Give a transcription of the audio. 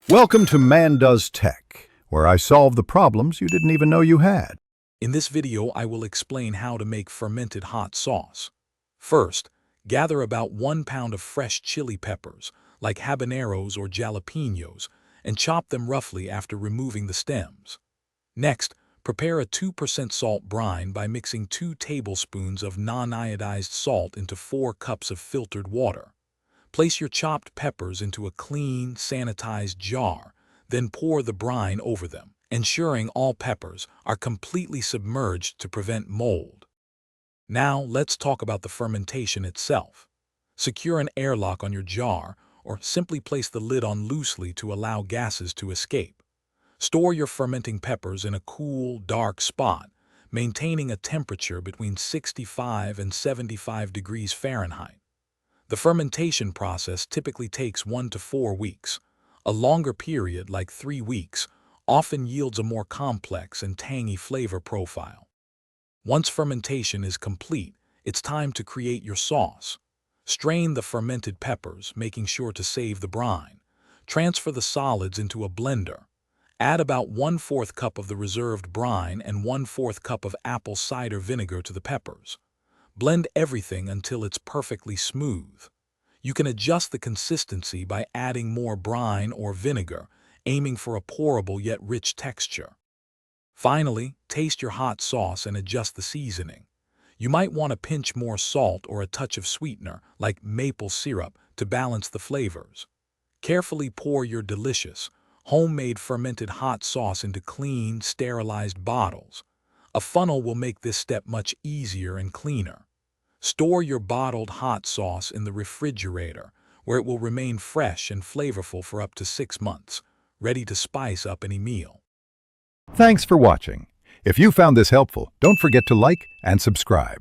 Welcome to Man Does Tech, where I solve the problems you didn't even know you had. In this video, I will explain how to make fermented hot sauce. First, gather about 1 pound of fresh chili peppers, like habaneros or jalapenos, and chop them roughly after removing the stems. Next, prepare a 2% salt brine by mixing 2 tablespoons of non-iodized salt into 4 cups of filtered water. Place your chopped peppers into a clean, sanitized jar, then pour the brine over them, ensuring all peppers are completely submerged to prevent mold. Now, let's talk about the fermentation itself. Secure an airlock on your jar, or simply place the lid on loosely to allow gases to escape. Store your fermenting peppers in a cool, dark spot, maintaining a temperature between 65 and 75 degrees Fahrenheit. The fermentation process typically takes 1 to 4 weeks. A longer period, like 3 weeks, often yields a more complex and tangy flavor profile. Once fermentation is complete, it's time to create your sauce. Strain the fermented peppers, making sure to save the brine. Transfer the solids into a blender. Add about 1/4 cup of the reserved brine and 1/4 cup of apple cider vinegar to the peppers. Blend everything until it's perfectly smooth. You can adjust the consistency by adding more brine or vinegar, aiming for a pourable yet rich texture. Finally, taste your hot sauce and adjust the seasoning. You might want a pinch more salt or a touch of sweetener, like maple syrup, to balance the flavors. Carefully pour your delicious, homemade fermented hot sauce into clean, sterilized bottles. A funnel will make this step much easier and cleaner. Store your bottled hot sauce in the refrigerator, where it will remain fresh and flavorful for up to 6 months, ready to spice up any meal. Thanks for watching. If you found this helpful, don't forget to like and subscribe.